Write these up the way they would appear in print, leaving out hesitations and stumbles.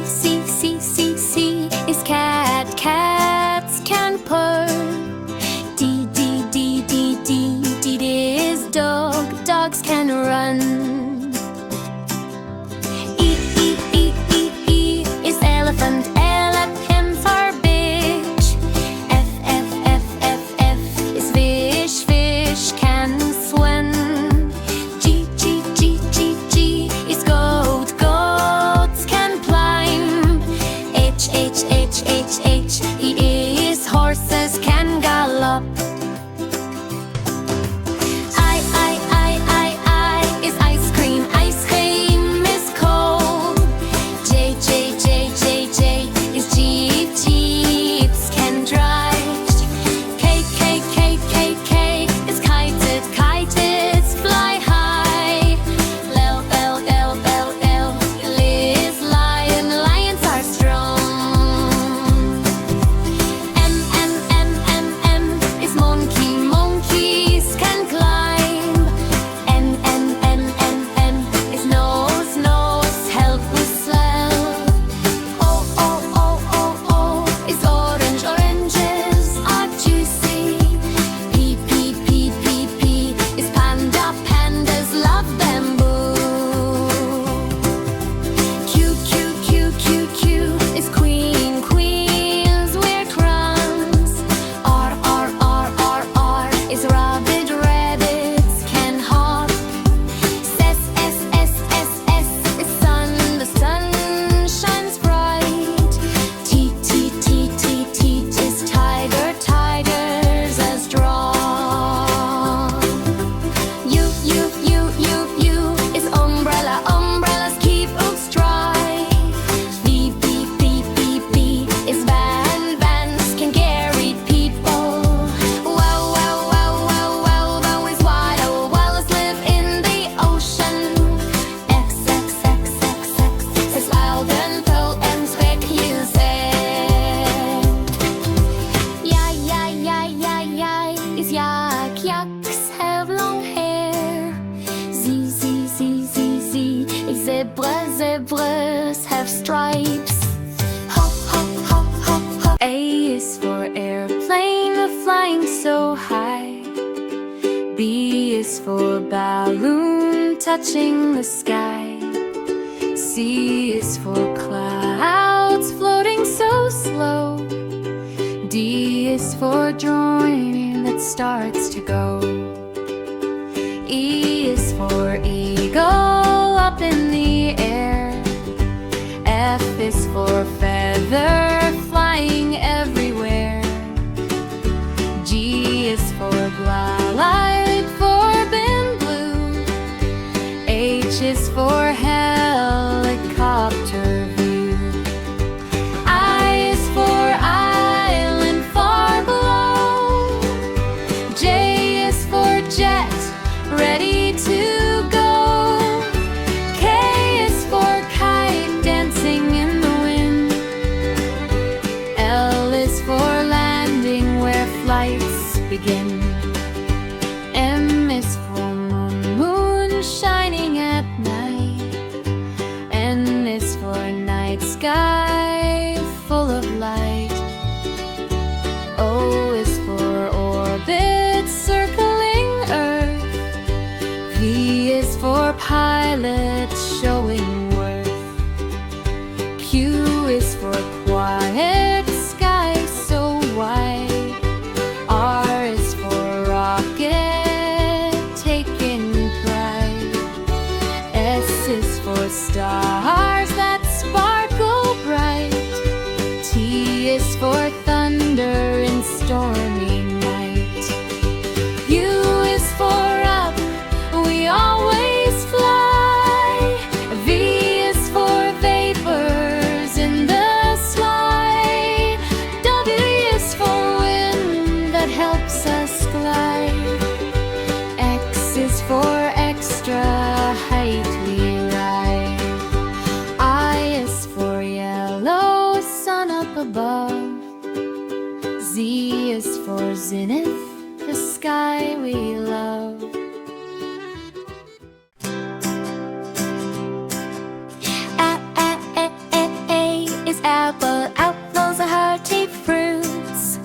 C is cat, cats can purr. D is dog, dogs can run. E is elephant, elephants are big. F is fish, fish can swim. G is goat, goats can climb. H is horses can gallop. I is ice cream, ice cream is cold. J is jeep, jeeps can drive. K is kited, kites fly high. L is lion, lions are strong. M is monkey, monkeys can climb. N is nose, nose help with smell. O is orange, oranges are juicy. P is panda, pandas love bamboo. Q is queen, queens wear crowns. R is rabbit, rabbits can hop. S is sun, the sun shines bright. T is tiger, tigers are strong. U is umbrella, umbrellas keep us dry. V is van, vans can carry people. Wow is wild, whales live in the ocean. X is loud and full and quick use it. Y is yak, yaks have long hair. Z is zebra, zebras have stripes. Ho. A is for airplane, flying so high. B is for balloon, touching the sky. C is for clouds, floating so slow. D is for drawing that starts to go. E is for eagle, up in the air. F is for feather, flying everywhere. G is for glide, forbidden blue. H is for helicopter view. I is for island far below. J is for jet, ready to go. K is for kite, dancing in the wind. L is for landing, where flights begin. M is for moon, shining at night. N is for night sky, full of light. O is for orbit, circling Earth. V is for pilot, showing worth. Q is for quiet, sky so wide. R is for rocket, taking pride. S is for stars that sparkle bright. T is for thunder in stormy night. U is for up, we always fly. V is for vapors in the sky. W is for wind that helps us glide. X is for extra height we ride. I is for yellow, sun up above. Z is for zenith, the sky we love. A apple, apples are hearty fruits.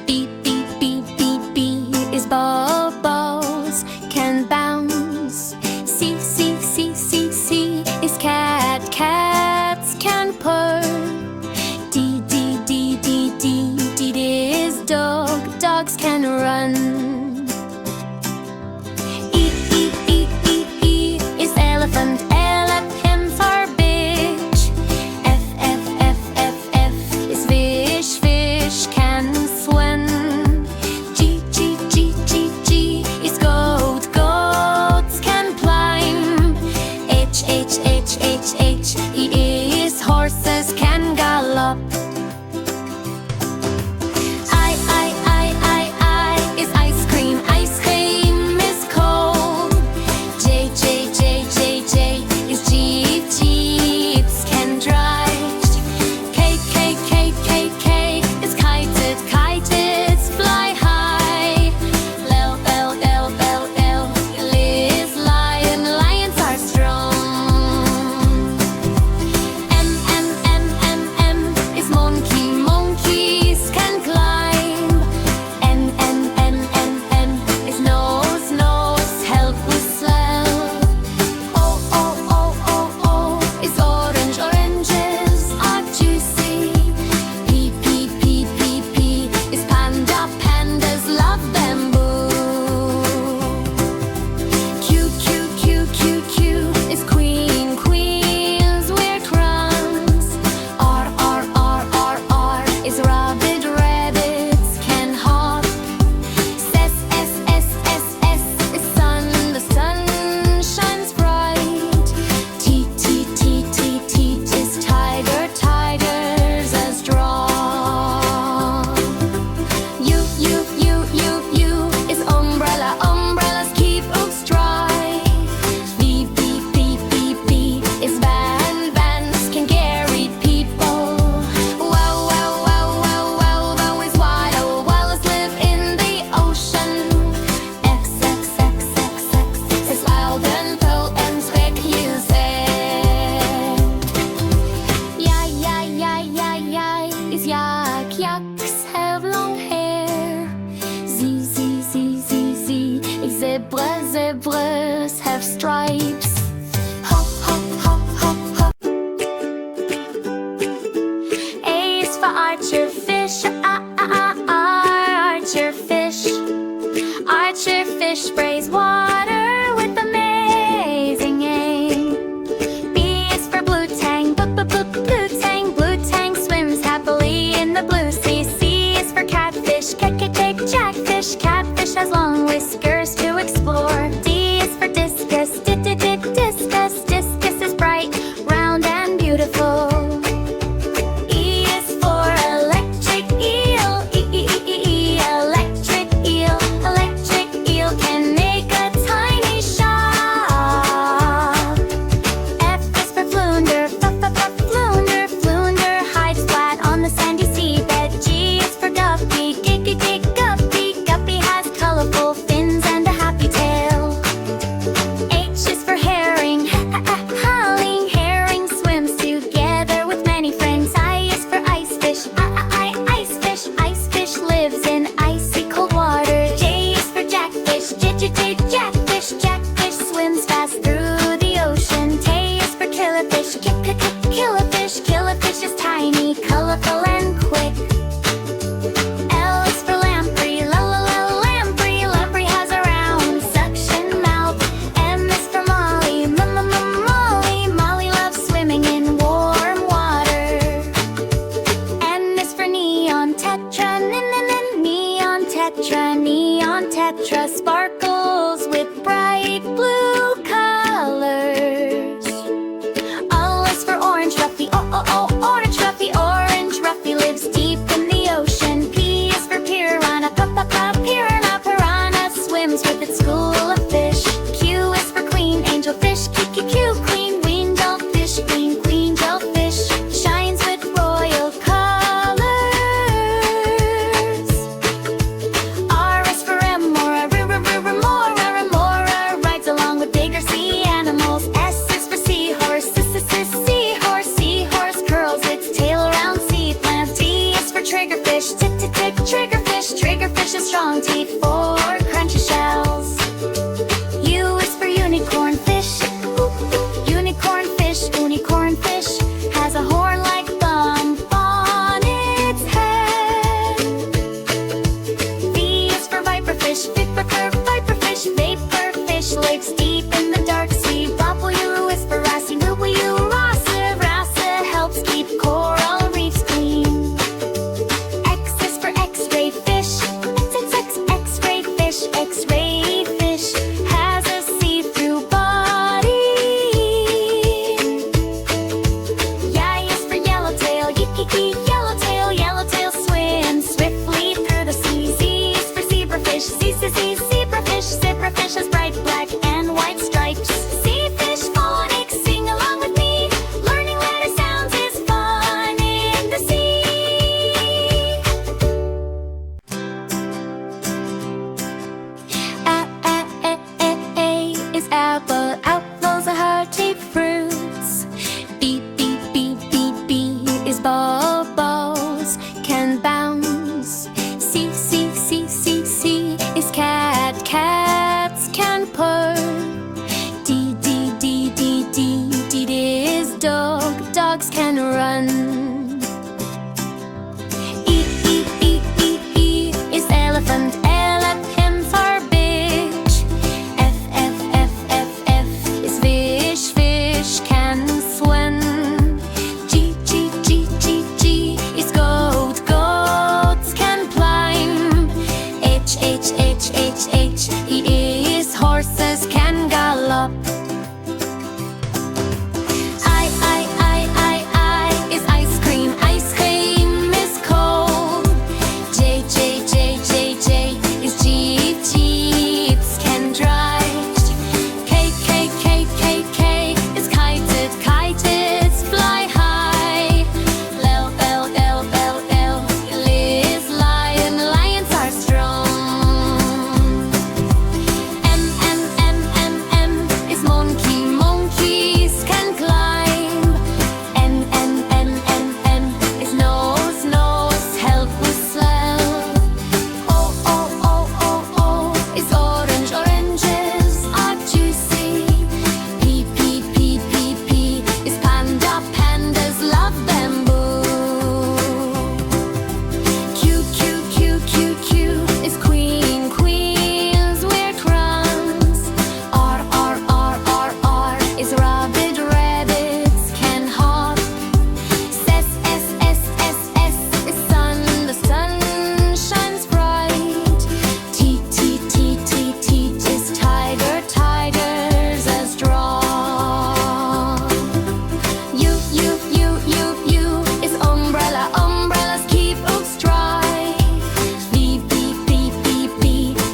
B, B, B, B, B is ball, balls can bounce. C, C, C, C, C is cat, cats can purr. D, D, D, D, D, D is dog, dogs can run. E, E, E, E, E is elephant, elephants are big. F, F, F, F, F is fish, fish can swim. G, G, G, G, G is goat, goats can climb. H, H, H, H, H is horses can gallop. I is ice cream, ice cream is cold. J, J, J, J, J is jeep, jeeps can drive. K, K, K, K, K is kited, kites fly high. L, L, L, L, L is lion, lions are strong. M, M, M, M, M is monkey, monkeys can climb. N, N, N, N, N is nose, nose help with smell. O, O, O, O, O is orange, oranges are juicy. P, P, P, P, P is panda, pandas love bamboo. Q, Q, Q, Q, Q is queen, queens wear crowns. R, R, R, R, R is rabbit, rabbits can hop. S, S, S, S, S is sun, the sun shines bright. T, T, T, T, T is tiger, tigers are strong. U, U, U, U, U is umbrella, umbrellas keep books dry. V, B, B, B, B is van, vans can carry people. Wow, wow, wow, wow, wow, wow is wild, whales live in the ocean. X, X, X, X, X is loud and pull and quick music. Y is yak, yaks have long hair. Z, Z, Z, Z, Z is zebra, zebras have stripes. Hop, hop, hop, hop, hop. A is for archer fish, archer fish. Archer fish sprays water with amazing aim. B is for blue tang, blue tang, blue tang swims happily in the blue sea. C is for catfish, jackfish, catfish has long whiskers to explore. D is for discus, discus, discus is bright, round and beautiful. E is for electric triggerfish, tick tick tick, triggerfish. Triggerfish has strong teeth for crunchy shells. U is for unicorn fish. Unicorn fish, unicorn fish has a horn like thumb on its head. V is for viperfish, viperfish, vaporfish lives deep in the dark sea. W is for wrasse, wrasse helps keep coral reefs clean. X is for X-ray fish, X-ray fish, X-ray fish has a see-through body. Y is for yellowtail, yellowtail swims swiftly through the sea. Z is for zebrafish, zebrafish has bright black and white stripes. Sea fish phonics, sing along with me. Learning letter sounds is fun in the sea. A is apple, apples are hearty fruits. B is bubbles, can bounce. C is cat, cats can purr. D is dog, dogs can run. E is elephant, elephants are big. F is fish, fish can swim. G is goat, goats can climb. H is horses can gallop. I is ice cream, ice cream is cold. J is jeep, jeeps can drive. K is kited, kites fly high. L is lion, lions are strong. M is monkey, monkeys can climb. N is nose, nose help whistle. O is orange, oranges are juicy. P is panda, pandas love bamboo. Q is queen, queens wear crowns. R is rabbit, rabbits can hop. S is sun, the sun shines bright. T is tiger, tigers are strong. U is umbrella, umbrellas keep oaks dry. V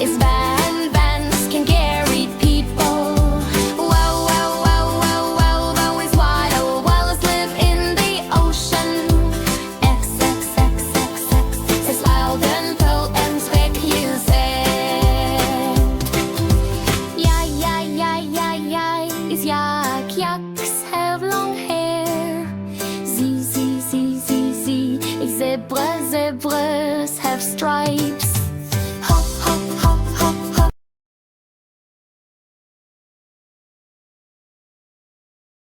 is van, vans can carry people. Wow is wild, whales live in the ocean. X is loud and full and quick music. Y is yak, yaks have long hair. Z is zebra, zebras have stripes.